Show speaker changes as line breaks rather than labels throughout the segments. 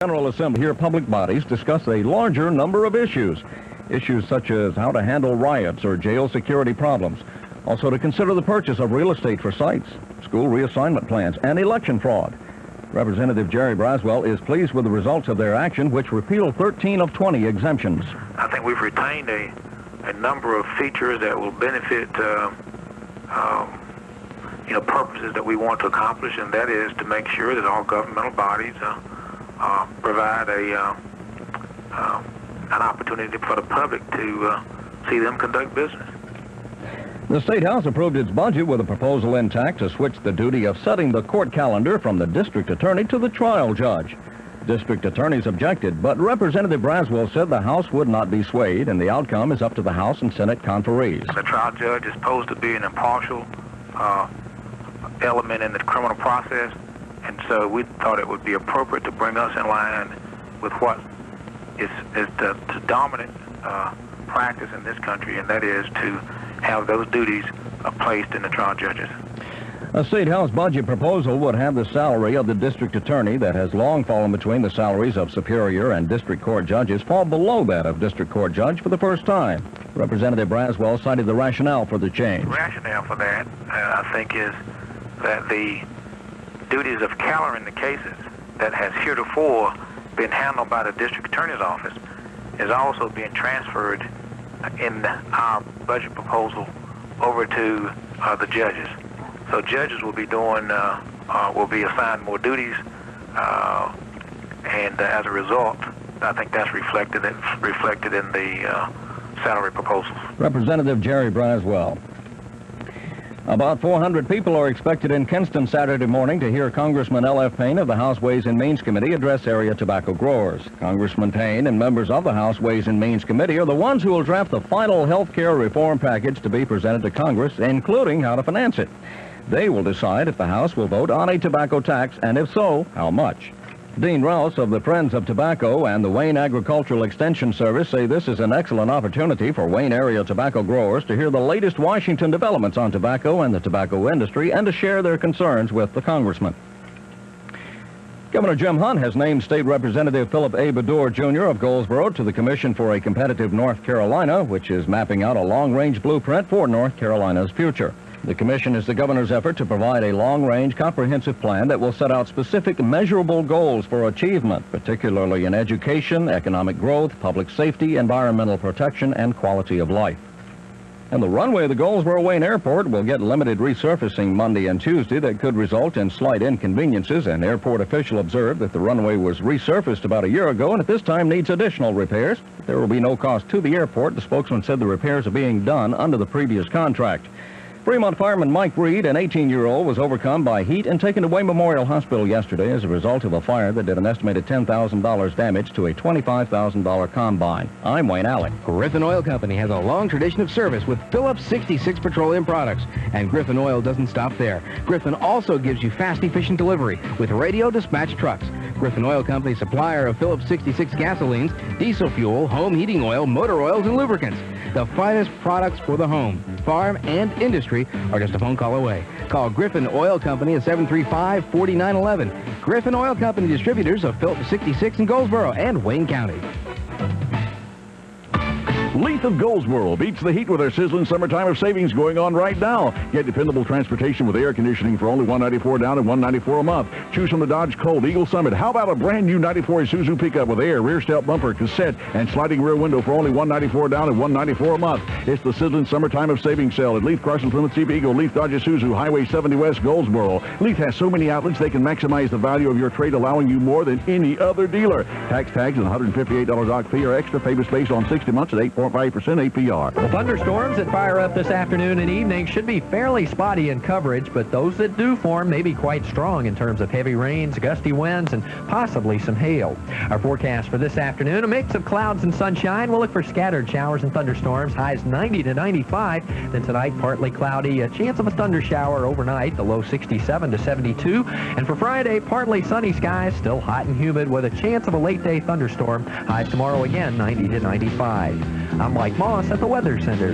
General Assembly, here public bodies discuss a larger number of issues. Issues such as how to handle riots or jail security problems. Also to consider the purchase of real estate for sites, school reassignment plans, and election fraud. Representative Jerry Braswell is pleased with the results of their action, which repealed 13 of 20 exemptions.
I think we've retained a number of features that will benefit purposes that we want to accomplish, and that is to make sure that all governmental bodies provide an opportunity for the public to see them conduct business.
The State House approved its budget with a proposal intact to switch the duty of setting the court calendar from the district attorney to the trial judge. District attorneys objected, but Representative Braswell said the House would not be swayed, and the outcome is up to the House and Senate conferees.
The trial judge is supposed to be an impartial element in the criminal process, and so we thought it would be appropriate to bring us in line with what is the dominant practice in this country, and that is to have those duties placed in the trial judges.
A State House budget proposal would have the salary of the district attorney that has long fallen between the salaries of superior and district court judges fall below that of district court judge for the first time. Representative Braswell cited the rationale for the change.
The rationale for that, I think, is that the duties of calendaring the cases that has heretofore been handled by the district attorney's office is also being transferred in our budget proposal over to the judges. So judges will be will be assigned more duties, and as a result, I think that's reflected in the salary proposals.
Representative Jerry Braswell. About 400 people are expected in Kinston Saturday morning to hear Congressman L.F. Payne of the House Ways and Means Committee address area tobacco growers. Congressman Payne and members of the House Ways and Means Committee are the ones who will draft the final health care reform package to be presented to Congress, including how to finance it. They will decide if the House will vote on a tobacco tax, and if so, how much. Dean Rouse of the Friends of Tobacco and the Wayne Agricultural Extension Service say this is an excellent opportunity for Wayne area tobacco growers to hear the latest Washington developments on tobacco and the tobacco industry and to share their concerns with the congressman. Governor Jim Hunt has named State Representative Philip A. Bedour, Jr. of Goldsboro to the Commission for a Competitive North Carolina, which is mapping out a long-range blueprint for North Carolina's future. The commission is the governor's effort to provide a long-range, comprehensive plan that will set out specific, measurable goals for achievement, particularly in education, economic growth, public safety, environmental protection, and quality of life. And the runway of the Goldsboro-Wayne Airport will get limited resurfacing Monday and Tuesday that could result in slight inconveniences. An airport official observed that the runway was resurfaced about a year ago and at this time needs additional repairs. There will be no cost to the airport. The spokesman said the repairs are being done under the previous contract. Fremont fireman Mike Reed, an 18-year-old, was overcome by heat and taken to Wayne Memorial Hospital yesterday as a result of a fire that did an estimated $10,000 damage to a $25,000 combine. I'm Wayne Alley.
Griffin Oil Company has a long tradition of service with Phillips 66 petroleum products, and Griffin Oil doesn't stop there. Griffin also gives you fast, efficient delivery with radio dispatch trucks. Griffin Oil Company, supplier of Phillips 66 gasolines, diesel fuel, home heating oil, motor oils, and lubricants. The finest products for the home, farm, and industry are just a phone call away. Call Griffin Oil Company at 735-4911. Griffin Oil Company, distributors of Phillips 66 in Goldsboro and Wayne County.
Leith of Goldsboro beats the heat with their sizzling summertime of savings going on right now. Get dependable transportation with air conditioning for only $194 down and $194 a month. Choose from the Dodge Colt, Eagle Summit. How about a brand new 94 Isuzu pickup with air, rear step bumper, cassette, and sliding rear window for only $194 down and $194 a month. It's the sizzling summertime of savings sale at Leith, Carson, Plymouth, Jeep, Eagle, Leith, Dodge, Isuzu, Highway 70 West, Goldsboro. Leith has so many outlets they can maximize the value of your trade, allowing you more than any other dealer. Tax tags and $158 dock fee are extra. Payment based on 60 months at 8.5% APR.
The thunderstorms that fire up this afternoon and evening should be fairly spotty in coverage, but those that do form may be quite strong in terms of heavy rains, gusty winds, and possibly some hail. Our forecast for this afternoon, a mix of clouds and sunshine. We'll look for scattered showers and thunderstorms, highs 90 to 95. Then tonight, partly cloudy, a chance of a thunder shower overnight, the low 67 to 72. And for Friday, partly sunny skies, still hot and humid with a chance of a late-day thunderstorm. Highs tomorrow again, 90 to 95. I'm Mike Moss at the Weather Center.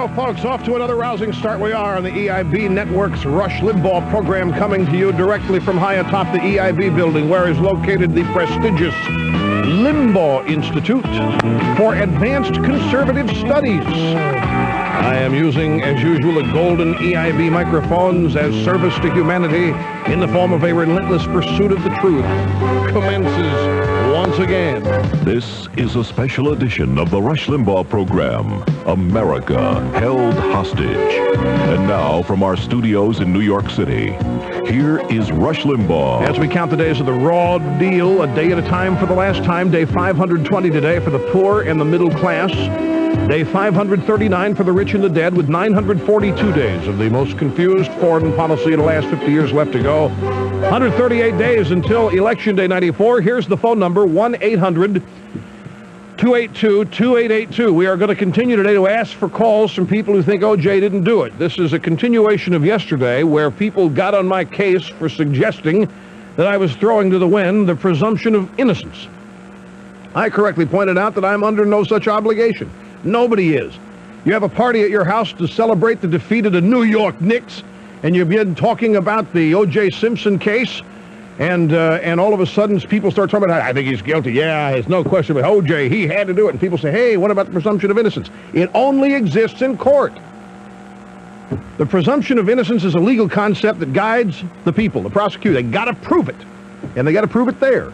go, folks. Off to another rousing start we are on the EIB Network's Rush Limbaugh program, coming to you directly from high atop the EIB building, where is located the prestigious Limbaugh Institute for Advanced Conservative Studies. I am using, as usual, the golden EIB microphones as service to humanity in the form of a relentless pursuit of the truth. Commences once again.
This is a special edition of the Rush Limbaugh program, America Held Hostage. And now, from our studios in New York City, here is Rush Limbaugh.
As we count the days of the raw deal, a day at a time for the last time, day 520 today for the poor and the middle class. Day 539 for the rich and the dead, with 942 days of the most confused foreign policy in the last 50 years left to go. 138 days until Election Day 94. Here's the phone number, 1-800-282-2882. We are going to continue today to ask for calls from people who think O.J. didn't do it. This is a continuation of yesterday, where people got on my case for suggesting that I was throwing to the wind the presumption of innocence. I correctly pointed out that I'm under no such obligation. Nobody is. You have a party at your house to celebrate the defeat of the New York Knicks, and you've been talking about the O.J. Simpson case, and all of a sudden people start talking about, I think he's guilty. Yeah, there's no question about O.J. He had to do it. And people say, hey, what about the presumption of innocence? It only exists in court. The presumption of innocence is a legal concept that guides the people, the prosecutor. They got to prove it, and they got to prove it there.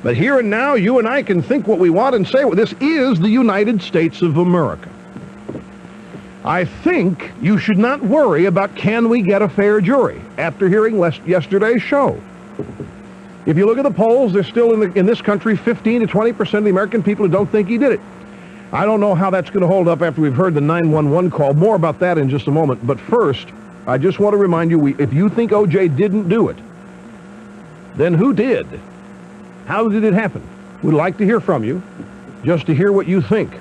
But here and now, you and I can think what we want and say what. This is the United States of America. I think you should not worry about can we get a fair jury after hearing yesterday's show. If you look at the polls, there's still in this country 15 to 20% of the American people who don't think he did it. I don't know how that's going to hold up after we've heard the 911 call. More about that in just a moment. But first, I just want to remind you, if you think O.J. didn't do it, then who did? How did it happen? We'd like to hear from you, just to hear what you think.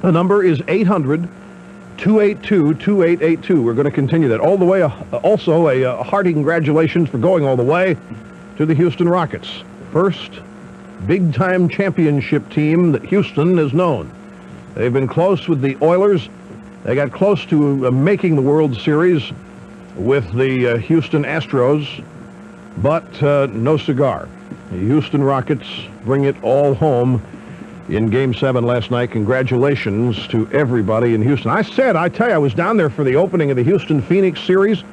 The number is 800-282-2882. We're going to continue that all the way. Also, a hearty congratulations for going all the way to the Houston Rockets. First big-time championship team that Houston has known. They've been close with the Oilers. They got close to making the World Series with the Houston Astros, but no cigar. The Houston Rockets bring it all home in Game 7 last night. Congratulations to everybody in Houston. I tell you, I was down there for the opening of the Houston-Phoenix series,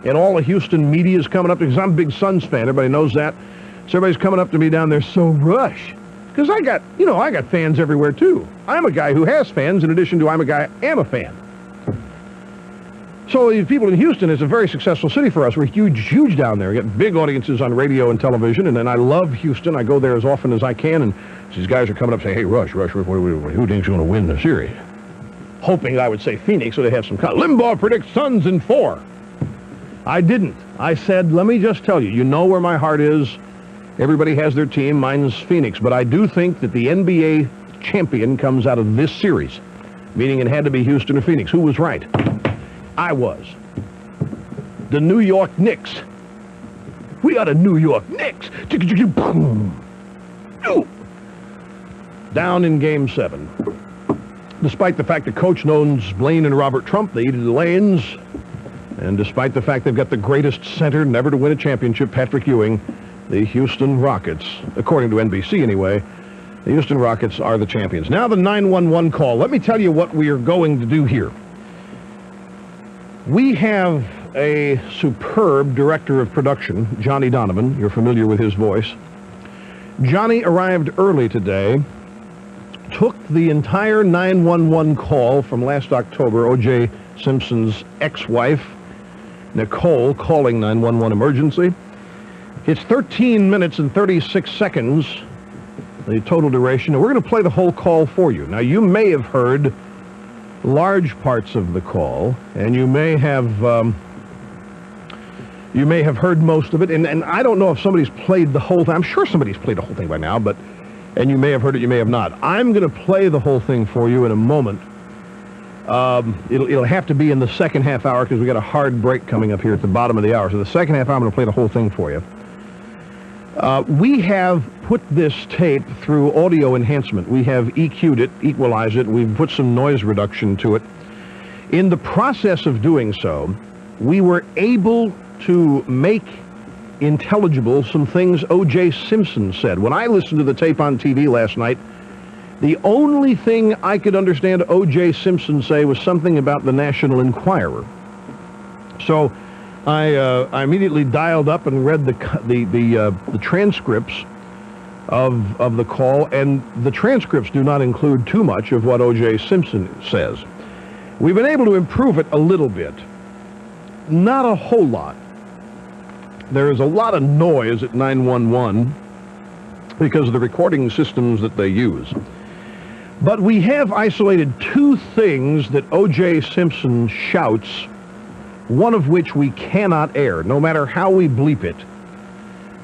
and all the Houston media is coming up, because I'm a big Suns fan. Everybody knows that. So everybody's coming up to me down there, so Rush. Because I got fans everywhere, too. I'm a guy who has fans, in addition to I'm a fan. So the people in Houston, it's a very successful city for us. We're huge down there. We get big audiences on radio and television, and then I love Houston. I go there as often as I can, and these guys are coming up saying, hey, Rush, who think's going to win the series? Hoping that I would say Phoenix, so they have some... Limbaugh predicts Suns in 4. I didn't. I said, let me just tell you, you know where my heart is. Everybody has their team. Mine's Phoenix. But I do think that the NBA champion comes out of this series, meaning it had to be Houston or Phoenix. Who was right? I was. The New York Knicks. We got a New York Knicks. Down in Game 7. Despite the fact that Coach knows Blaine and Robert Trump, they eated the lanes. And despite the fact they've got the greatest center never to win a championship, Patrick Ewing, the Houston Rockets, according to NBC anyway, the Houston Rockets are the champions. Now the 911 call. Let me tell you what we are going to do here. We have a superb director of production, Johnny Donovan. You're familiar with his voice. Johnny arrived early today, took the entire 911 call from last October, O.J. Simpson's ex-wife, Nicole, calling 911 emergency. It's 13 minutes and 36 seconds, the total duration, and we're going to play the whole call for you. Now, you may have heard large parts of the call, and you may have heard most of it, and I don't know if somebody's played the whole thing. I'm sure somebody's played the whole thing by now, and you may have heard it, you may have not. I'm going to play the whole thing for you in a moment. It'll have to be in the second half hour, because we got a hard break coming up here at the bottom of the hour. So the second half hour, I'm going to play the whole thing for you. We have put this tape through audio enhancement. We have EQ'd it, equalized it. We've put some noise reduction to it. In the process of doing so, we were able to make intelligible some things O.J. Simpson said. When I listened to the tape on TV last night, the only thing I could understand O.J. Simpson say was something about the National Enquirer. So I immediately dialed up and read the transcripts of the call, and the transcripts do not include too much of what O.J. Simpson says. We've been able to improve it a little bit. Not a whole lot. There is a lot of noise at 911 because of the recording systems that they use. But we have isolated two things that O.J. Simpson shouts, one of which we cannot air, no matter how we bleep it.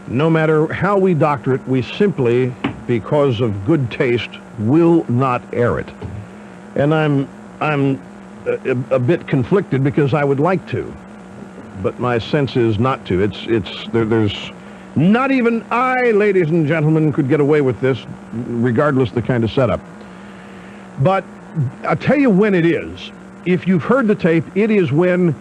No matter how we doctor it, we simply, because of good taste, will not air it. And I'm a bit conflicted because I would like to, but my sense is not to. There's not even I, ladies and gentlemen, could get away with this, regardless of the kind of setup. But I'll tell you when it is. If you've heard the tape, it is when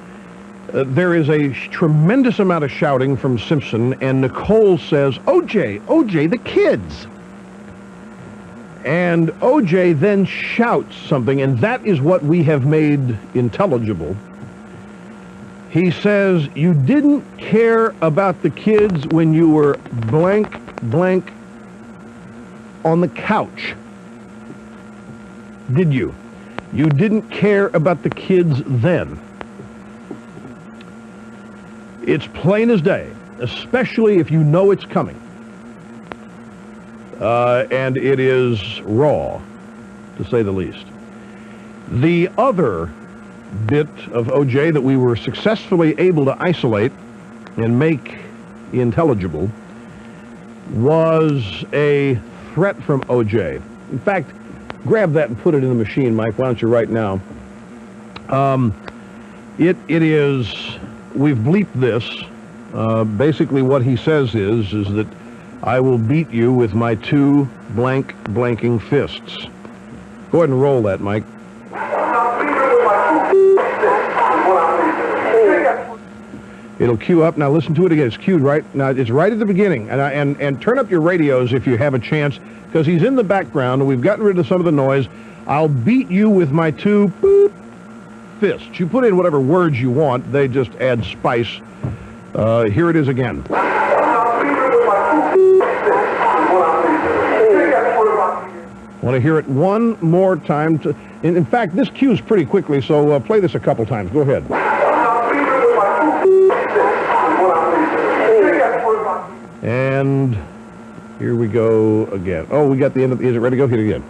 there is a tremendous amount of shouting from Simpson, and Nicole says, OJ, the kids. And OJ then shouts something, and that is what we have made intelligible. He says, you didn't care about the kids when you were blank, blank on the couch. Did you? You didn't care about the kids then. It's plain as day, especially if you know it's coming. And it is raw, to say the least. The other bit of OJ that we were successfully able to isolate and make intelligible was a threat from OJ. In fact, grab that and put it in the machine, Mike. Why don't you right now? It is, we've bleeped this. Basically what he says is that I will beat you with my two blanking fists. Go ahead and roll that, Mike. It'll cue up. Now listen to it again. It's cued right now. It's right at the beginning. And turn up your radios if you have a chance, because he's in the background and we've gotten rid of some of the noise. I'll beat you with my two boop fists. You put in whatever words you want. They just add spice. Here it is again. Want to hear it one more time? In fact, this cues pretty quickly, so play this a couple times. Go ahead. And here we go again. Oh, we got the end of the... Is it ready to go? Hit it again.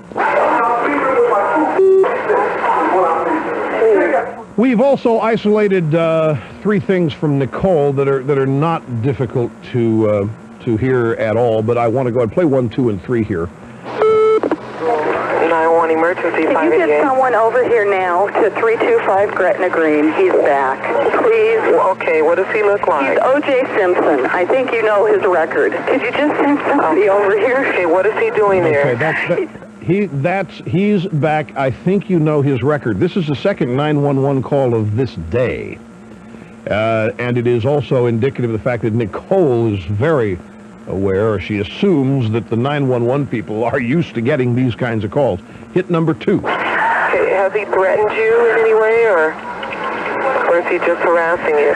We've also isolated three things from Nicole that are not difficult to hear at all, but I want to go ahead and play 1, 2, and 3 here.
911 emergency.
Can you get someone over here now to 325 Gretna Green? He's back. Please.
Okay, what does he look like?
He's O.J. Simpson. I think you know his record. Could you just send somebody over here?
Okay, what is he doing there?
Okay, he's back. I think you know his record. This is the second 911 call of this day. And it is also indicative of the fact that Nicole is very aware, or she assumes that the 911 people are used to getting these kinds of calls. Hit number 2.
Okay, has he threatened you in any way, or is he just harassing you?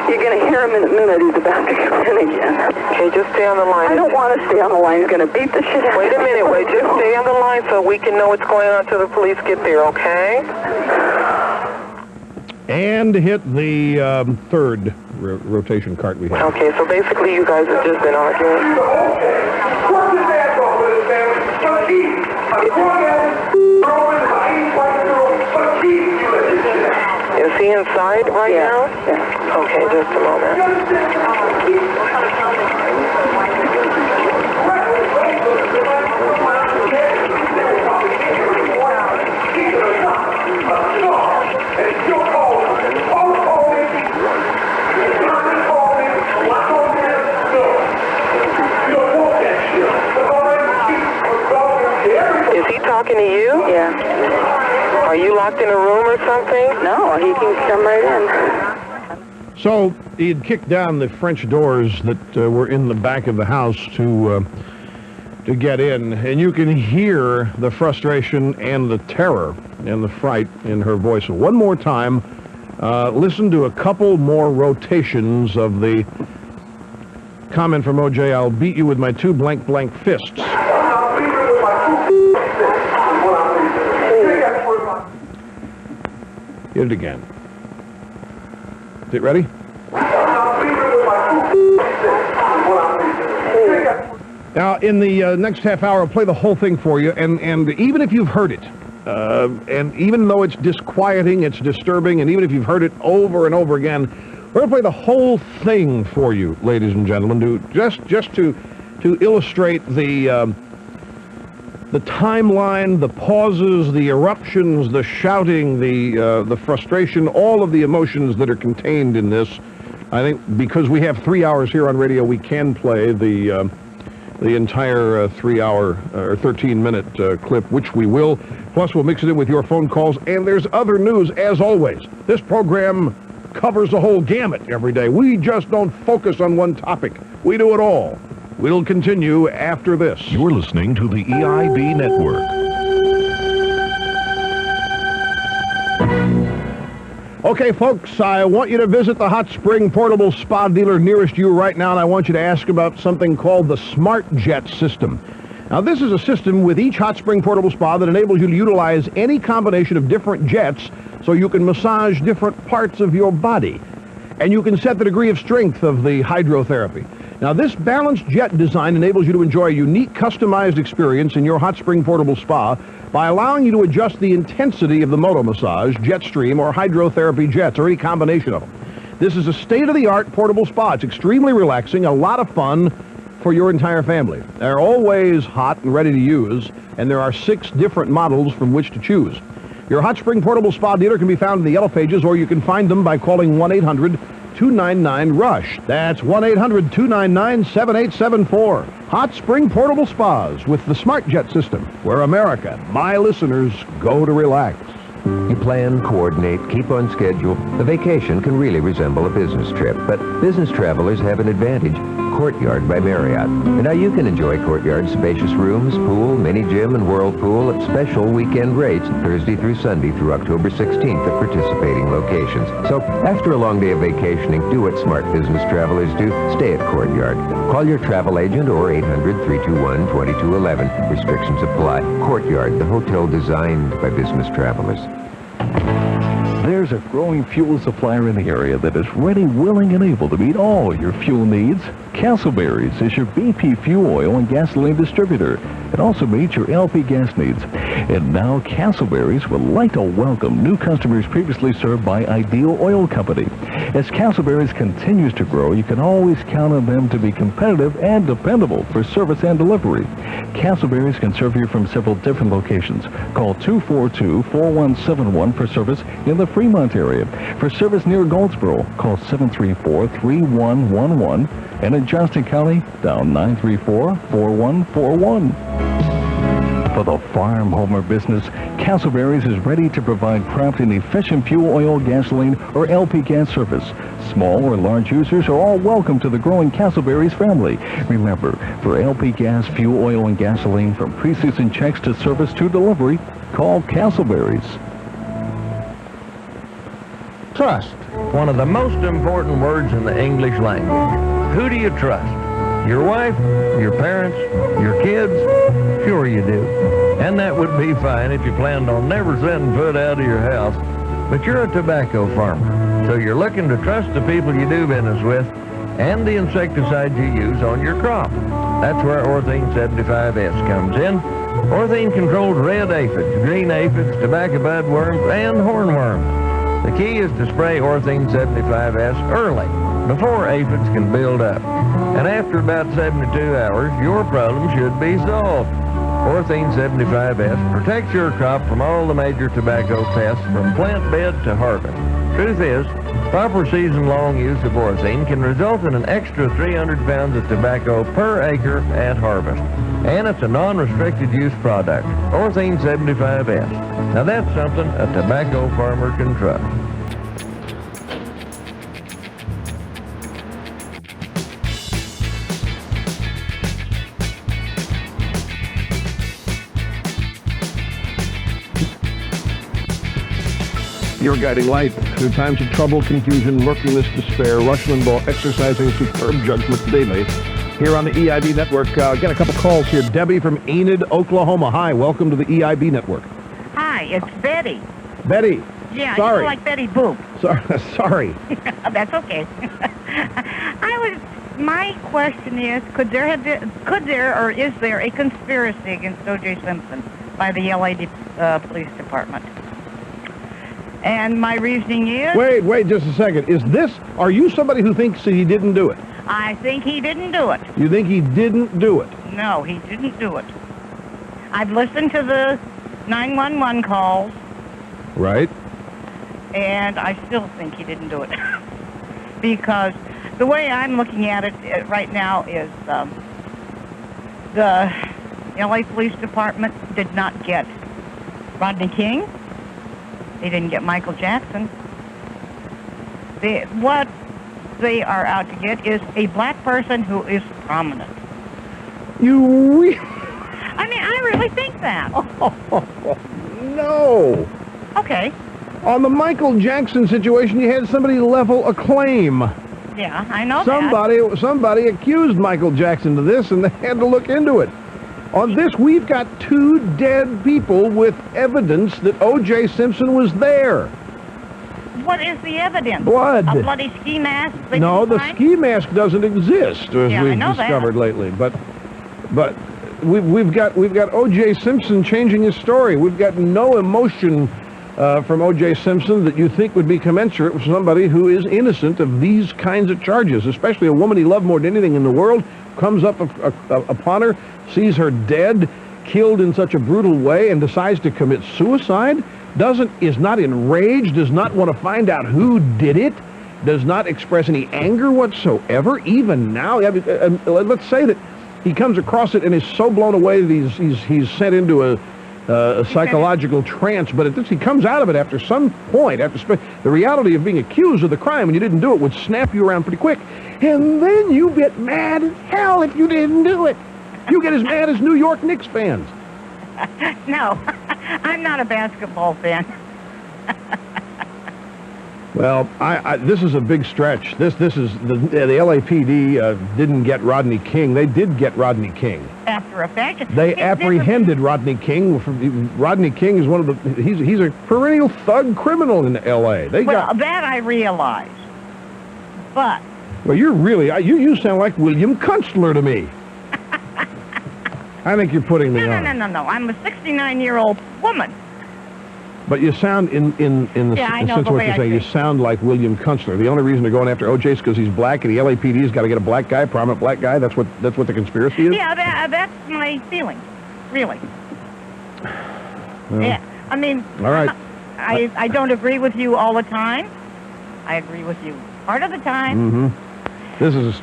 You're going to hear him in a minute. He's about to come in again.
Okay, just stay on the line.
I don't want to stay on the line. He's going to beat the shit out of me.
Wait a minute, just stay on the line so we can know what's going on until the police get there, okay?
And hit the third rotation cart we have.
Okay, so basically you guys have just been arguing. Is he inside right now?
Yeah.
Okay, just a moment.
Yeah.
you locked in a room or something?
No, he can come right in.
So he had kicked down the French doors that were in the back of the house to get in, and you can hear the frustration and the terror and the fright in her voice. So one more time, listen to a couple more rotations of the comment from OJ, "I'll beat you with my two blank blank fists." Get it again. Is it ready? Now, in the next half hour, I'll play the whole thing for you, and even if you've heard it, and even though it's disquieting, it's disturbing, and even if you've heard it over and over again, we're going to play the whole thing for you, ladies and gentlemen, just to illustrate the timeline, the pauses, the eruptions, the shouting, the frustration, all of the emotions that are contained in this. I think because we have 3 hours here on radio, we can play the entire 3-hour or 13-minute clip, which we will. Plus, we'll mix it in with your phone calls, and there's other news, as always. This program covers the whole gamut every day. We just don't focus on one topic. We do it all. We'll continue after this.
You're listening to the EIB Network.
Okay, folks, I want you to visit the Hot Spring Portable Spa dealer nearest you right now, and I want you to ask about something called the Smart Jet system. Now, this is a system with each Hot Spring Portable Spa that enables you to utilize any combination of different jets so you can massage different parts of your body. And you can set the degree of strength of the hydrotherapy. Now, this balanced jet design enables you to enjoy a unique, customized experience in your Hot Spring Portable Spa by allowing you to adjust the intensity of the moto massage, jet stream, or hydrotherapy jets, or any combination of them. This is a state-of-the-art portable spa. It's extremely relaxing, a lot of fun for your entire family. They're always hot and ready to use, and there are 6 different models from which to choose. Your Hot Spring Portable Spa dealer can be found in the Yellow Pages, or you can find them by calling 1-800-299-RUSH. That's 1-800-299-7874. Hot Spring Portable Spas with the Smart Jet system, where America, my listeners, go to relax.
You plan, coordinate, keep on schedule. A vacation can really resemble a business trip, but business travelers have an advantage. Courtyard by Marriott. And now you can enjoy Courtyard's spacious rooms, pool, mini gym, and whirlpool at special weekend rates Thursday through Sunday through October 16th at participating locations. So after a long day of vacationing, do what smart business travelers do. Stay at Courtyard. Call your travel agent or 800-321-2211. Restrictions apply. Courtyard, the hotel designed by business travelers.
There's a growing fuel supplier in the area that is ready, willing, and able to meet all your fuel needs. Castleberry's is your BP fuel oil and gasoline distributor. It also meets your LP gas needs. And now Castleberry's would like to welcome new customers previously served by Ideal Oil Company. As Castleberry's continues to grow, you can always count on them to be competitive and dependable for service and delivery. Castleberry's can serve you from several different locations. Call 242-4171 for service in the Fremont area. For service near Goldsboro, call 734-3111. And in Johnston County, dial 934-4141. For the farm, home, or business, Castleberry's is ready to provide prompt and efficient fuel oil, gasoline, or LP gas service. Small or large users are all welcome to the growing Castleberry's family. Remember, for LP gas, fuel oil, and gasoline, from pre-season checks to service to delivery, call Castleberry's.
Trust, one of the most important words in the English language. Who do you trust? Your wife? Your parents? Your kids? Sure you do. And that would be fine if you planned on never setting foot out of your house. But you're a tobacco farmer, so you're looking to trust the people you do business with and the insecticides you use on your crop. That's where Orthene 75S comes in. Orthene controls red aphids, green aphids, tobacco budworms, and hornworms. The key is to spray Orthene 75S early, before aphids can build up. And after about 72 hours, your problem should be solved. Orthene 75S protects your crop from all the major tobacco pests from plant bed to harvest. Truth is, proper season-long use of orthene can result in an extra 300 pounds of tobacco per acre at harvest. And it's a non-restricted use product, Orthene 75S. Now that's something a tobacco farmer can trust.
Your guiding light through times of trouble, confusion, murkiness, despair. Rush Limbaugh exercising superb judgment daily here on the EIB Network. Get a couple calls here. Debbie from Enid, Oklahoma. Hi, welcome to the EIB Network.
Hi, it's Betty.
Betty.
Yeah,
sorry.
you like Betty Boop.
Sorry.
That's okay. My question is, could there or is there a conspiracy against O.J. Simpson by the LA Police Department? And my reasoning is...
Wait just a second. Are you somebody who thinks that he didn't do it?
I think he didn't do it.
You think he didn't do it?
No, he didn't do it. I've listened to the 911 calls.
Right.
And I still think he didn't do it. Because the way I'm looking at it right now is the LA Police Department did not get Rodney King. They didn't get Michael Jackson. What they are out to get is a black person who is prominent. I really think that.
No.
Okay.
On the Michael Jackson situation, you had somebody level a claim.
Yeah, I know
that. Somebody accused Michael Jackson of this, and they had to look into it. On this, we've got 2 dead people with evidence that O.J. Simpson was there.
What is the evidence?
Blood.
A bloody ski mask?
No, the ski mask doesn't exist, as we've discovered lately. But we've got O.J. Simpson changing his story. We've got no emotion from O.J. Simpson that you think would be commensurate with somebody who is innocent of these kinds of charges, especially a woman he loved more than anything in the world, comes up upon her, sees her dead, killed in such a brutal way, and decides to commit suicide, is not enraged, does not want to find out who did it, does not express any anger whatsoever, even now. Let's say that he comes across it and is so blown away that he's sent into a psychological trance, but he comes out of it after some point. The reality of being accused of the crime and you didn't do it would snap you around pretty quick, and then you get mad as hell if you didn't do it. You get as mad as New York Knicks fans.
No, I'm not a basketball fan.
Well, this is a big stretch. This is the LAPD didn't get Rodney King. They did get Rodney King.
After a fact,
they apprehended Rodney King. Rodney King is one of the. He's a perennial thug criminal in L.A.
That I realize, but.
Well, you're really you sound like William Kunstler to me. I think you're putting me on.
No. I'm a 69-year-old woman.
But you sound, in the sense of what you're saying, you sound like William Kunstler. The only reason they're going after O.J. is because he's black, and the LAPD's got to get a black guy, prominent black guy. That's what the conspiracy is?
Yeah, that's my feeling, really.
Well,
yeah, I mean,
all right.
I don't agree with you all the time. I agree with you part of the time.
Mm-hmm. This is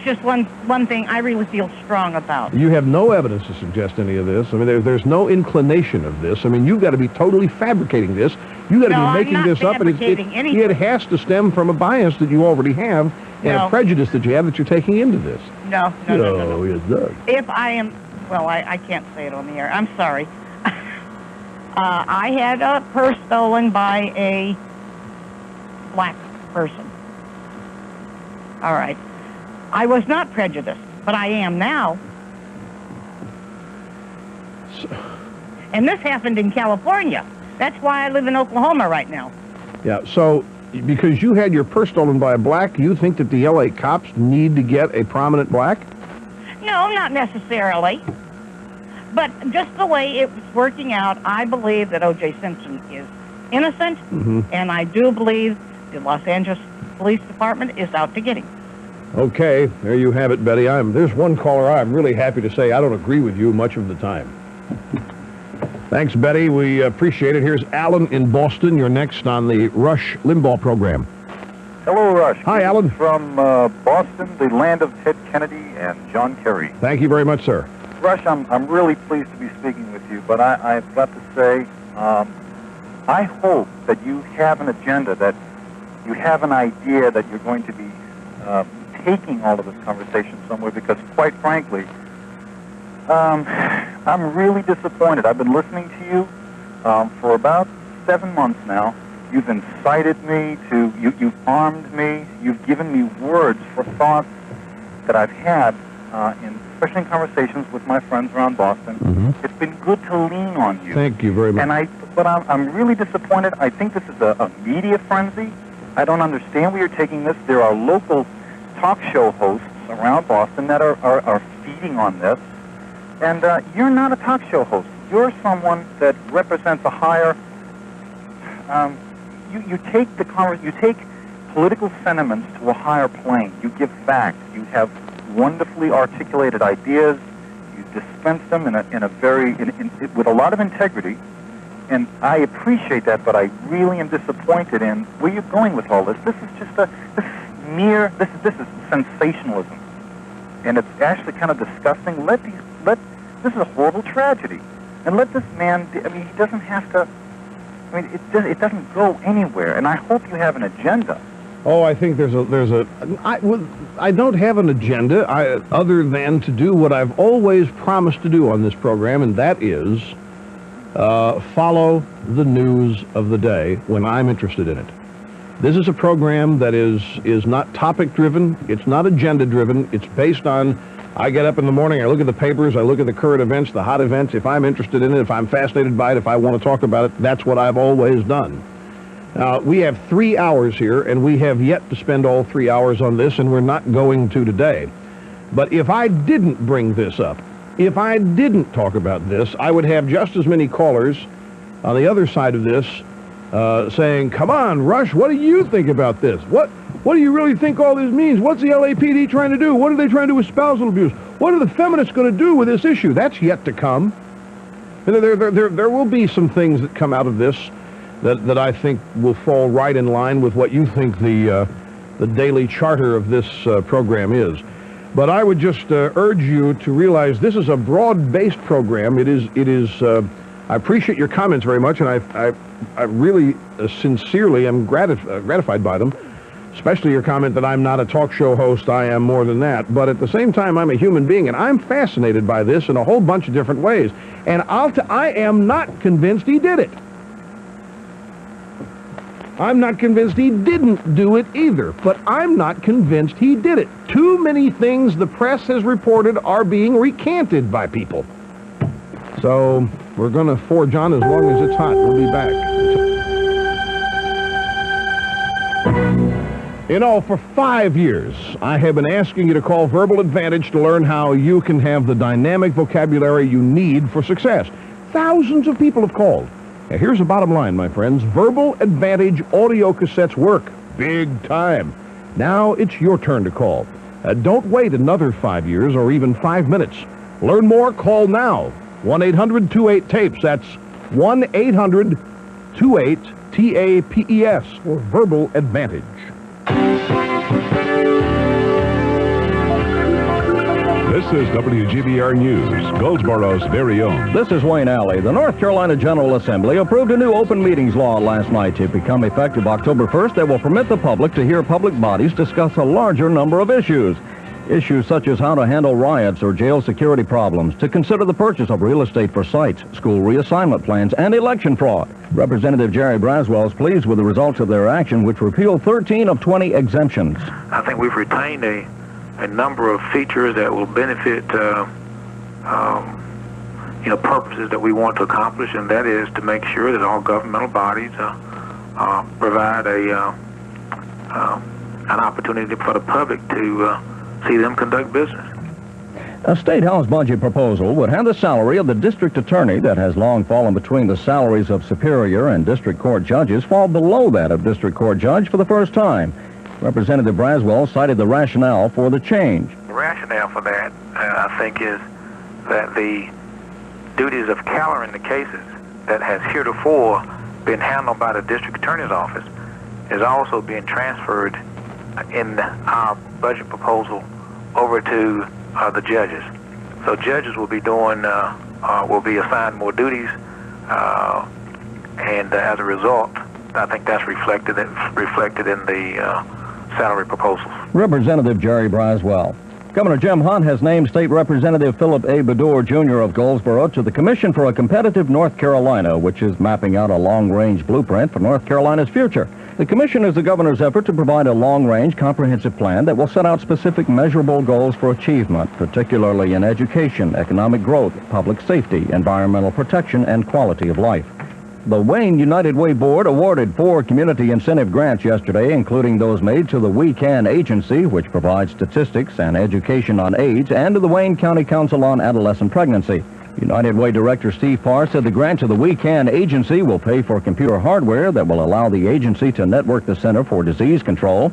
just one thing I really feel strong about.
You have no evidence to suggest any of this. I mean, there's no inclination of this. I mean, you've got to be totally fabricating this. You've got to be making this up, and it has to stem from a bias that you already have and a prejudice that you have that you're taking into this.
No.
It does.
If I am, well, I can't say it on the air. I'm sorry. I had a purse stolen by a black person. All right. I was not prejudiced, but I am now. And this happened in California. That's why I live in Oklahoma right now.
Yeah, so because you had your purse stolen by a black, you think that the L.A. cops need to get a prominent black?
No, not necessarily. But just the way it was working out, I believe that O.J. Simpson is innocent, and I do believe the Los Angeles Police Department is out to get him.
Okay, there you have it, Betty. There's one caller I'm really happy to say I don't agree with you much of the time. Thanks, Betty. We appreciate it. Here's Alan in Boston. You're next on the Rush Limbaugh program.
Hello, Rush.
Hi, Alan.
From Boston, the land of Ted Kennedy and John Kerry.
Thank you very much, sir.
Rush, I'm really pleased to be speaking with you, but I've got to say, I hope that you have an agenda, that you have an idea that you're going to be taking all of this conversation somewhere, because quite frankly, I'm really disappointed. I've been listening to you for about 7 months now. You've incited me to, you've armed me, you've given me words for thoughts that I've had, especially in conversations with my friends around Boston.
Mm-hmm.
It's been good to lean on you.
Thank you very much.
But I'm really disappointed. I think this is a media frenzy. I don't understand where you're taking this. There are local talk show hosts around Boston that are feeding on this. And you're not a talk show host. You're someone that represents a higher... You take political sentiments to a higher plane. You give facts. You have wonderfully articulated ideas. You dispense them with a lot of integrity. And I appreciate that, but I really am disappointed in where you're going with all this. This is just this is sensationalism, and it's actually kind of disgusting. This is a horrible tragedy, and let this man. I mean, he doesn't have to. I mean, it doesn't go anywhere, and I hope you have an agenda.
Oh, I think I don't have an agenda other than to do what I've always promised to do on this program, and that is follow the news of the day when I'm interested in it. This is a program that is not topic-driven. It's not agenda-driven. It's based on, I get up in the morning, I look at the papers, I look at the current events, the hot events. If I'm interested in it, if I'm fascinated by it, if I want to talk about it, that's what I've always done. We have 3 hours here, and we have yet to spend all 3 hours on this, and we're not going to today. But if I didn't bring this up, if I didn't talk about this, I would have just as many callers on the other side of this saying, come on, Rush, what do you think about this? What do you really think all this means? What's the LAPD trying to do? What are they trying to do with spousal abuse? What are the feminists going to do with this issue? That's yet to come. There will be some things that come out of this that I think will fall right in line with what you think the daily charter of this program is. But I would just urge you to realize this is a broad-based program. It is. I appreciate your comments very much, and I really sincerely am gratified by them, especially your comment that I'm not a talk show host. I am more than that. But at the same time, I'm a human being, and I'm fascinated by this in a whole bunch of different ways. And I am not convinced he did it. I'm not convinced he didn't do it either, but I'm not convinced he did it. Too many things the press has reported are being recanted by people. So we're going to forge on as long as it's hot. We'll be back. You know, for 5 years, I have been asking you to call Verbal Advantage to learn how you can have the dynamic vocabulary you need for success. Thousands of people have called. Now, here's the bottom line, my friends. Verbal Advantage audio cassettes work big time. Now it's your turn to call. Don't wait another 5 years or even 5 minutes. Learn more, call now. 1-800-28-TAPES. That's 1-800-28-TAPES for Verbal Advantage.
This is WGBR News, Goldsboro's very own.
This is Wayne Alley. The North Carolina General Assembly approved a new open meetings law last night. To become effective October 1st, that will permit the public to hear public bodies discuss a larger number of issues. Issues such as how to handle riots or jail security problems, to consider the purchase of real estate for sites, school reassignment plans, and election fraud. Representative Jerry Braswell is pleased with the results of their action, which repealed 13 of 20 exemptions.
I think we've retained a number of features that will benefit purposes that we want to accomplish, and that is to make sure that all governmental bodies provide an opportunity for the public to see them conduct business.
A State House budget proposal would have the salary of the district attorney that has long fallen between the salaries of superior and district court judges fall below that of district court judge for the first time. Representative Braswell cited the rationale for the change.
The rationale for that, I think, is that the duties of calendaring the cases that has heretofore been handled by the district attorney's office is also being transferred in our budget proposal over to the judges. So judges will be doing, will be assigned more duties, and as a result, I think that's reflected in the salary proposals.
Representative Jerry Braswell. Governor Jim Hunt has named State Representative Philip A. Bedore, Jr. of Goldsboro to the Commission for a Competitive North Carolina, which is mapping out a long-range blueprint for North Carolina's future. The commission is the governor's effort to provide a long-range, comprehensive plan that will set out specific measurable goals for achievement, particularly in education, economic growth, public safety, environmental protection, and quality of life. The Wayne United Way Board awarded 4 community incentive grants yesterday, including those made to the We Can agency, which provides statistics and education on AIDS, and to the Wayne County Council on Adolescent Pregnancy. United Way Director Steve Parr said the grant to the We Can agency will pay for computer hardware that will allow the agency to network the Center for Disease Control.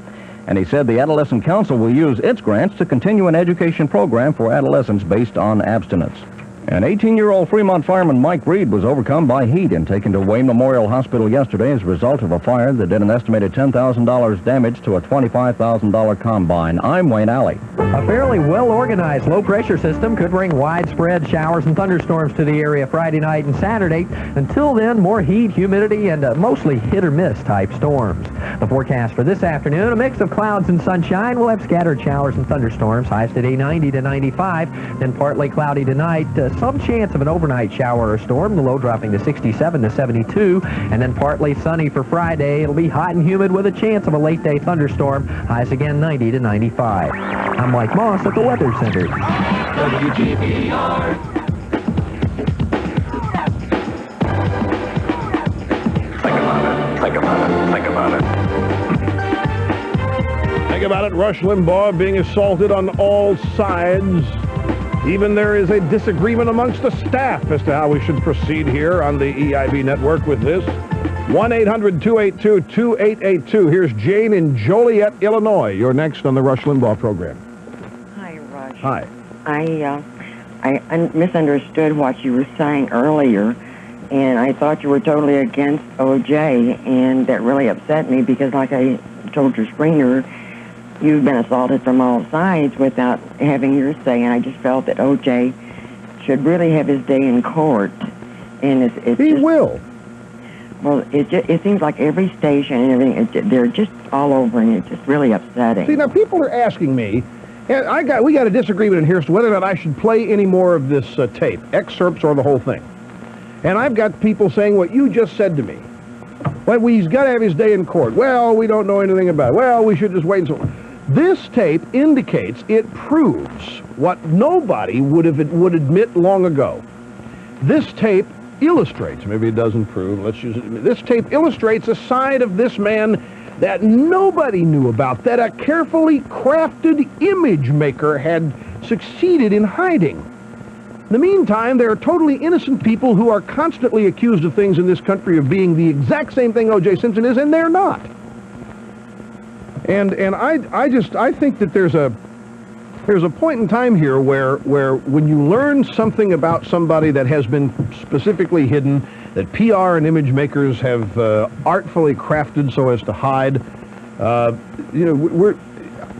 And he said the Adolescent Council will use its grants to continue an education program for adolescents based on abstinence. An 18-year-old Fremont fireman, Mike Reed, was overcome by heat and taken to Wayne Memorial Hospital yesterday as a result of a fire that did an estimated $10,000 damage to a $25,000 combine. I'm Wayne Alley.
A fairly well-organized low-pressure system could bring widespread showers and thunderstorms to the area Friday night and Saturday. Until then, more heat, humidity, and mostly hit-or-miss type storms. The forecast for this afternoon, a mix of clouds and sunshine. We'll have scattered showers and thunderstorms, highs today 90 to 95, then partly cloudy tonight. Some chance of an overnight shower or storm, the low dropping to 67 to 72, and then partly sunny for Friday. It'll be hot and humid with a chance of a late-day thunderstorm, highs again 90 to 95. I'm Mike Moss at the Weather Center. WGPR.
Think
about it. Rush Limbaugh being assaulted on all sides. Even there is a disagreement amongst the staff as to how we should proceed here on the EIB network with this. 1-800-282-2882. Here's Jane in Joliet, Illinois. You're next on the Rush Limbaugh program.
Hi, Rush.
Hi.
I misunderstood what you were saying earlier, and I thought you were totally against O.J., and that really upset me because, like I told your screener, you've been assaulted from all sides without having your say, and I just felt that O.J. should really have his day in court. And
he will.
Well, it seems like every station and everything, they're just all over, and it's just really upsetting.
See, now people are asking me, and we got a disagreement in here as to whether or not I should play any more of this tape, excerpts or the whole thing. And I've got people saying what you just said to me. Well, he's got to have his day in court. Well, we don't know anything about it. Well, we should just wait and so on. This tape indicates, it proves what nobody would admit long ago. This tape illustrates, maybe it doesn't prove, let's use it. This tape illustrates a side of this man that nobody knew about, that a carefully crafted image maker had succeeded in hiding. In the meantime, there are totally innocent people who are constantly accused of things in this country of being the exact same thing O.J. Simpson is, and they're not. And I think that there's a point in time here where when you learn something about somebody that has been specifically hidden, that PR and image makers have artfully crafted so as to hide, I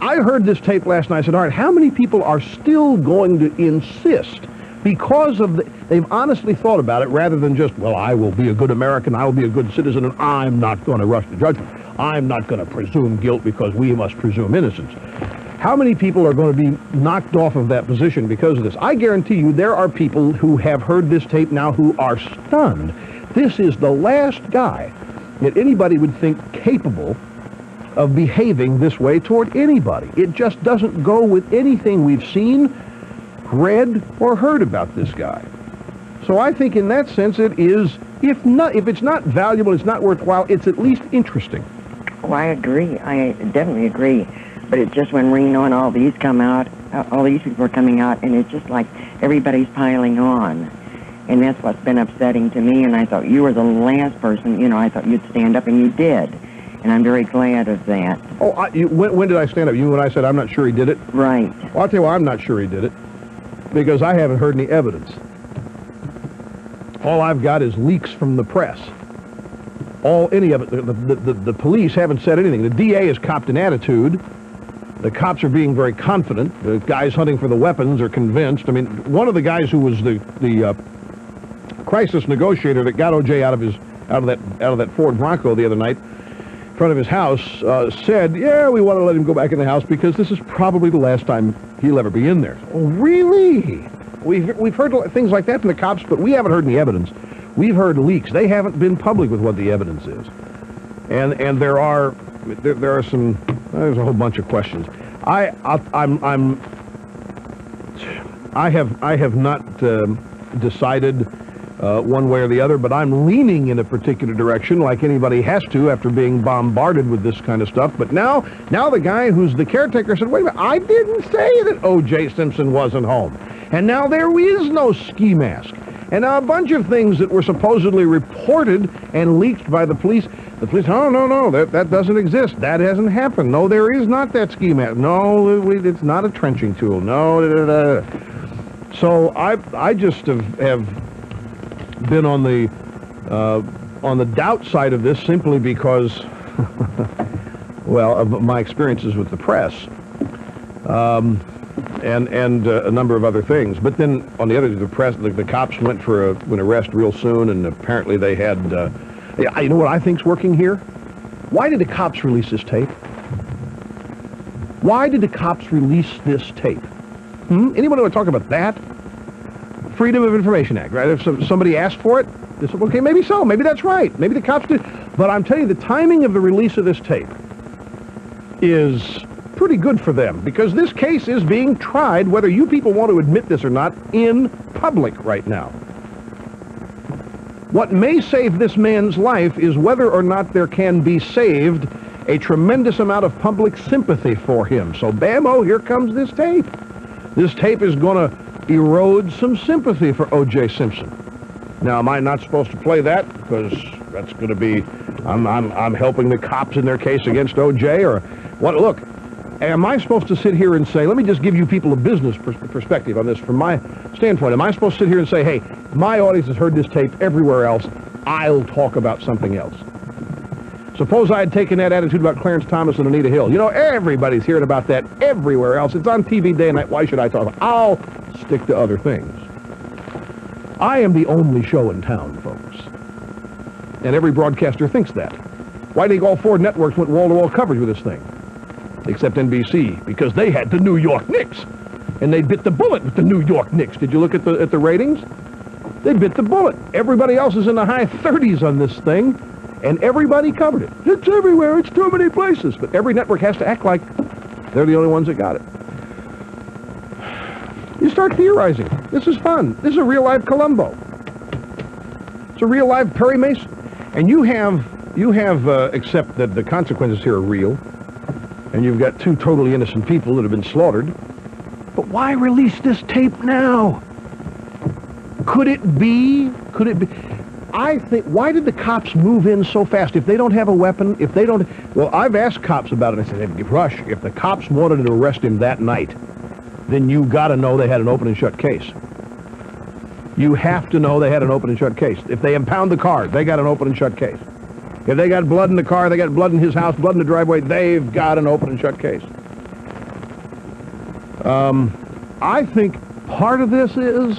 heard this tape last night. I said, all right, how many people are still going to insist because of they've honestly thought about it rather than just, well, I will be a good American, I will be a good citizen, and I'm not going to rush to judgment. I'm not going to presume guilt because we must presume innocence. How many people are going to be knocked off of that position because of this? I guarantee you there are people who have heard this tape now who are stunned. This is the last guy that anybody would think capable of behaving this way toward anybody. It just doesn't go with anything we've seen, read, or heard about this guy. So I think in that sense it is, if it's not valuable, it's not worthwhile, it's at least interesting.
Oh, I agree. I definitely agree. But it's just when Reno and all these come out, all these people are coming out, and it's just like everybody's piling on. And that's what's been upsetting to me, and I thought you were the last person, I thought you'd stand up, and you did. And I'm very glad of that.
Oh, when did I stand up? You when I said I'm not sure he did it?
Right.
Well, I'll tell you why I'm not sure he did it. Because I haven't heard any evidence. All I've got is leaks from the press. Any of it. The police haven't said anything. The DA has copped an attitude. The cops are being very confident. The guys hunting for the weapons are convinced. I mean, one of the guys who was the crisis negotiator that got O.J. out of that Ford Bronco the other night in front of his house said, "Yeah, we want to let him go back in the house because this is probably the last time he'll ever be in there." Oh, really? We've heard things like that from the cops, but we haven't heard any evidence. We've heard leaks. They haven't been public with what the evidence is, and there are some. There's a whole bunch of questions. I have not decided one way or the other, but I'm leaning in a particular direction, like anybody has to after being bombarded with this kind of stuff. But now the guy who's the caretaker said, "Wait a minute, I didn't say that O.J. Simpson wasn't home," and now there is no ski mask. And now a bunch of things that were supposedly reported and leaked by the police. The police, oh, no, that doesn't exist. That hasn't happened. No, there is not that ski mask. No, it's not a trenching tool. No, So I just have been on the doubt side of this simply because, well, of my experiences with the press. And a number of other things. But then, on the other, the cops went for an arrest real soon, and apparently they had... you know what I think's working here? Why did the cops release this tape? Why did the cops release this tape? Anybody want to talk about that? Freedom of Information Act, right? If somebody asked for it, they said, okay, maybe so. Maybe that's right. Maybe the cops did. But I'm telling you, the timing of the release of this tape is pretty good for them, because this case is being tried, whether you people want to admit this or not, in public right now. What may save this man's life is whether or not there can be saved a tremendous amount of public sympathy for him. So, bam-o, here comes this tape. This tape is going to erode some sympathy for O.J. Simpson. Now, am I not supposed to play that? Because that's going to be, I'm helping the cops in their case against O.J. or what? Look, am I supposed to sit here and say, let me just give you people a business perspective on this from my standpoint. Am I supposed to sit here and say, hey, my audience has heard this tape everywhere else, I'll talk about something else? Suppose I had taken that attitude about Clarence Thomas and Anita Hill. You know, everybody's hearing about that everywhere else. It's on TV day and night. Why should I talk? I'll stick to other things. I am the only show in town, folks. And every broadcaster thinks that. Why do you think all four networks went wall-to-wall coverage with this thing? Except NBC, because they had the New York Knicks. And they bit the bullet with the New York Knicks. Did you look at the ratings? They bit the bullet. Everybody else is in the high 30s on this thing, and everybody covered it. It's everywhere. It's too many places. But every network has to act like they're the only ones that got it. You start theorizing. This is fun. This is a real-life Columbo. It's a real-life Perry Mason. And you have, except that the consequences here are real, and you've got two totally innocent people that have been slaughtered. But why release this tape now? Could it be? I think, why did the cops move in so fast? If they don't have a weapon, if they don't... Well, I've asked cops about it. I said, hey, Rush, if the cops wanted to arrest him that night, then you got to know they had an open and shut case. You have to know they had an open and shut case. If they impound the car, they got an open and shut case. If they got blood in the car, they got blood in his house, blood in the driveway, they've got an open and shut case. I think part of this is,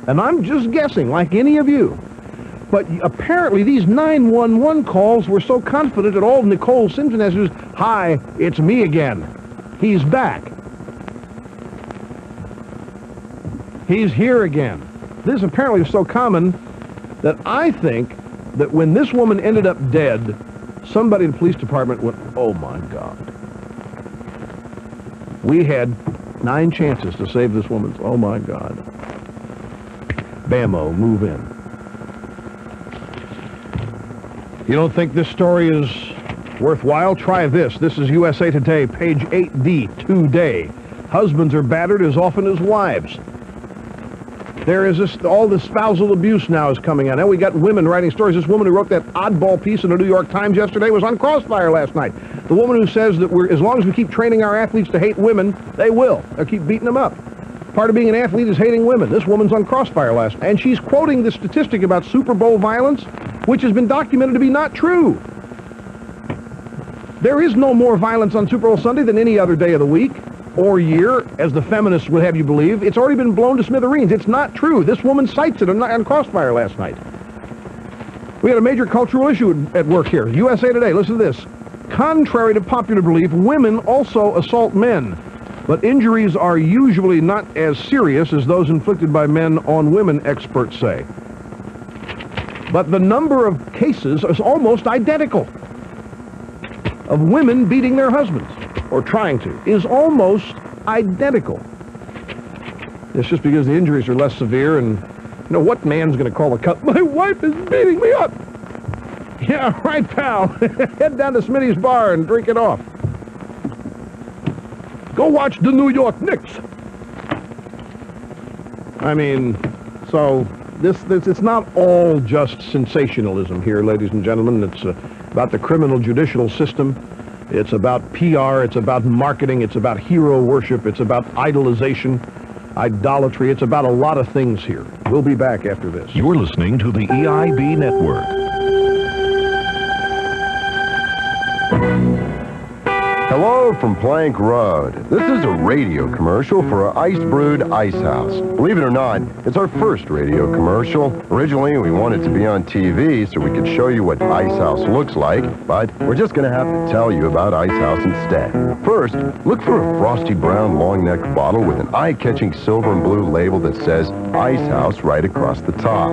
and I'm just guessing like any of you, but apparently these 911 calls were so confident that all Nicole Simpson has is, hi, it's me again. He's back. He's here again. This apparently is so common that I think that when this woman ended up dead, somebody in the police department went, oh my God. We had 9 chances to save this woman. Oh my God. Bammo, move in. You don't think this story is worthwhile? Try this. This is USA Today, page 8D, today. Husbands are battered as often as wives. There is this, all the spousal abuse now is coming out. Now we got women writing stories. This woman who wrote that oddball piece in the New York Times yesterday was on Crossfire last night. The woman who says that as long as we keep training our athletes to hate women, they will. They'll keep beating them up. Part of being an athlete is hating women. This woman's on Crossfire last night, and she's quoting the statistic about Super Bowl violence, which has been documented to be not true. There is no more violence on Super Bowl Sunday than any other day of the week or year, as the feminists would have you believe. It's already been blown to smithereens. It's not true. This woman cites it on Crossfire last night. We had a major cultural issue at work here. USA Today, listen to this. Contrary to popular belief, women also assault men, but injuries are usually not as serious as those inflicted by men on women, experts say. But the number of cases is almost identical of women beating their husbands, or trying to, is almost identical. It's just because the injuries are less severe, and you know, what man's going to call a cut? My wife is beating me up. Yeah, right, pal. Head down to Smitty's bar and drink it off. Go watch the New York Knicks. I mean, so this it's not all just sensationalism here, ladies and gentlemen. It's about the criminal judicial system. It's about PR. It's about marketing. It's about hero worship. It's about idolization, idolatry. It's about a lot of things here. We'll be back after this.
You're listening to the EIB Network.
Hello from Plank Road. This is a radio commercial for our Ice Brewed Ice House. Believe it or not, it's our first radio commercial. Originally, we wanted to be on TV so we could show you what Ice House looks like, but we're just going to have to tell you about Ice House instead. First, look for a frosty brown long neck bottle with an eye-catching silver and blue label that says Ice House right across the top.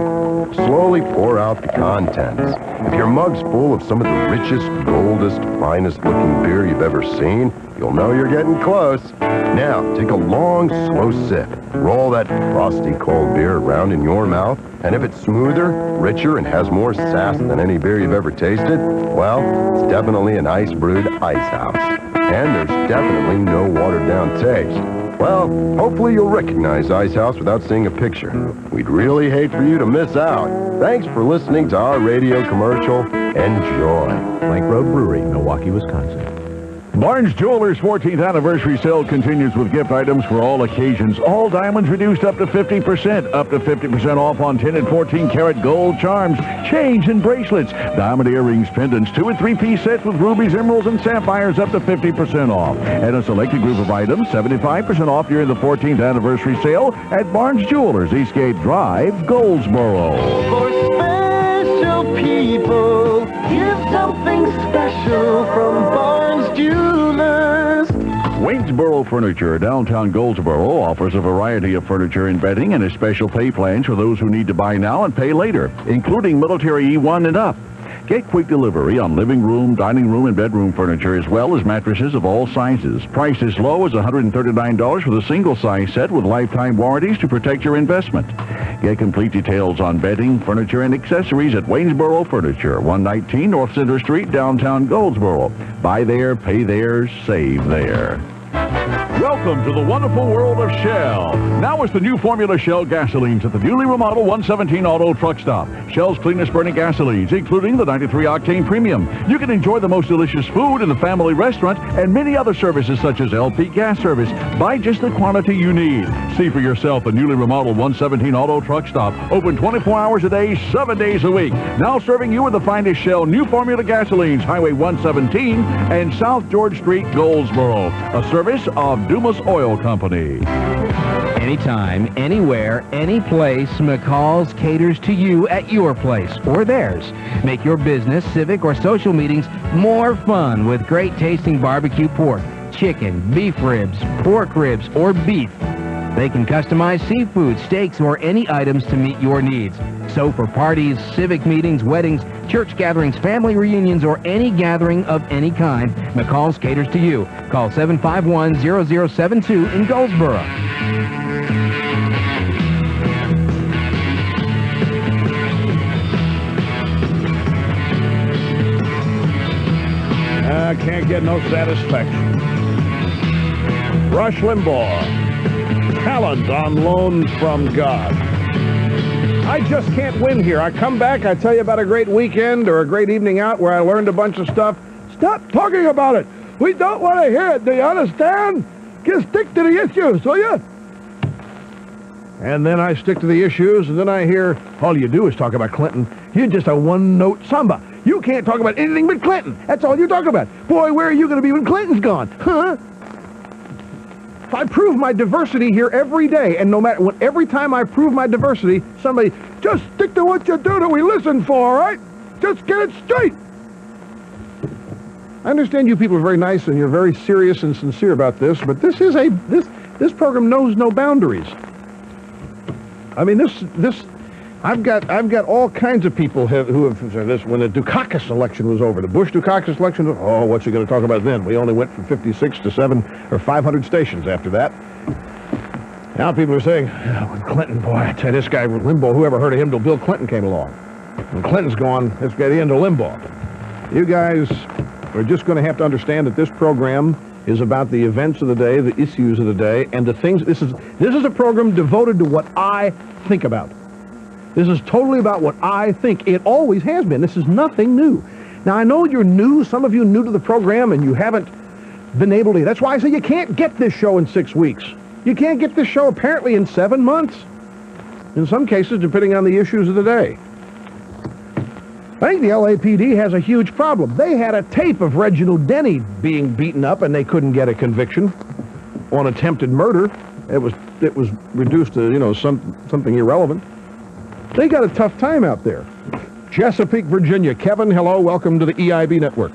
Slowly pour out the contents. If your mug's full of some of the richest, goldest, finest-looking beer you've ever seen, you'll know you're getting close. Now, take a long, slow sip. Roll that frosty cold beer around in your mouth, and if it's smoother, richer, and has more sass than any beer you've ever tasted, well, it's definitely an ice-brewed Ice House. And there's definitely no watered-down taste. Well, hopefully you'll recognize Ice House without seeing a picture. We'd really hate for you to miss out. Thanks for listening to our radio commercial. Enjoy.
Plank Road Brewery, Milwaukee, Wisconsin.
Barnes Jewelers' 14th anniversary sale continues with gift items for all occasions. All diamonds reduced up to 50%. Up to 50% off on 10 and 14-karat gold charms, chains, and bracelets. Diamond earrings, pendants, 2- and 3-piece sets with rubies, emeralds, and sapphires up to 50% off. And a selected group of items, 75% off during the 14th anniversary sale at Barnes Jewelers, Eastgate Drive, Goldsboro.
For special people, give something special from Barnes Jewelers.
Waynesboro Furniture, downtown Goldsboro, offers a variety of furniture and bedding and a special pay plans for those who need to buy now and pay later, including military E1 and up. Get quick delivery on living room, dining room, and bedroom furniture, as well as mattresses of all sizes. Price as low as $139 for the single-size set with lifetime warranties to protect your investment. Get complete details on bedding, furniture, and accessories at Waynesboro Furniture, 119 North Center Street, downtown Goldsboro. Buy there, pay there, save there. Welcome to the wonderful world of Shell. Now is the new Formula Shell gasolines at the newly remodeled 117 Auto Truck Stop. Shell's cleanest burning gasolines, including the 93-octane premium. You can enjoy the most delicious food in the family restaurant and many other services such as LP gas service. Buy just the quantity you need. See for yourself the newly remodeled 117 Auto Truck Stop. Open 24 hours a day, 7 days a week. Now serving you with the finest Shell new Formula gasolines, Highway 117 and South George Street, Goldsboro. A service of Dumas Oil Company.
Anytime, anywhere, any place, McCall's caters to you at your place or theirs. Make your business, civic, or social meetings more fun with great tasting barbecue pork, chicken, beef ribs, pork ribs, or beef. They can customize seafood, steaks, or any items to meet your needs. So for parties, civic meetings, weddings, church gatherings, family reunions, or any gathering of any kind, McCall's caters to you. Call 751-0072 in Goldsboro.
I can't get no satisfaction. Rush Limbaugh. Talent on loan from God. I just can't win here. I come back, I tell you about a great weekend or a great evening out where I learned a bunch of stuff. Stop talking about it. We don't want to hear it. Do you understand? Just stick to the issues, will you? And then I stick to the issues, and then I hear, all you do is talk about Clinton. You're just a one-note samba. You can't talk about anything but Clinton. That's all you're talking about. Boy, where are you going to be when Clinton's gone? Huh? I prove my diversity here every day, and no matter what, every time I prove my diversity, somebody, just stick to what you do that we listen for, all right? Just get it straight. I understand you people are very nice and you're very serious and sincere about this, but this is this program knows no boundaries. I mean, I've got all kinds of people who have said this when the Dukakis election was over. The Bush-Dukakis election, oh, what's he going to talk about then? We only went from 56 to 7 or 500 stations after that. Now people are saying, when Clinton, boy, I tell you, this guy Limbaugh, whoever heard of him till Bill Clinton came along. When Clinton's gone, it's got the end of Limbaugh. You guys are just going to have to understand that this program is about the events of the day, the issues of the day, and the things. This is a program devoted to what I think about. This is totally about what I think. It always has been. This is nothing new. Now, I know you're new. Some of you are new to the program, and you haven't been able to. That's why I say you can't get this show in 6 weeks. You can't get this show, apparently, in 7 months. In some cases, depending on the issues of the day. I think the LAPD has a huge problem. They had a tape of Reginald Denny being beaten up, and they couldn't get a conviction on attempted murder. It was reduced to, something irrelevant. They got a tough time out there. Chesapeake, Virginia. Kevin, hello. Welcome to the EIB Network.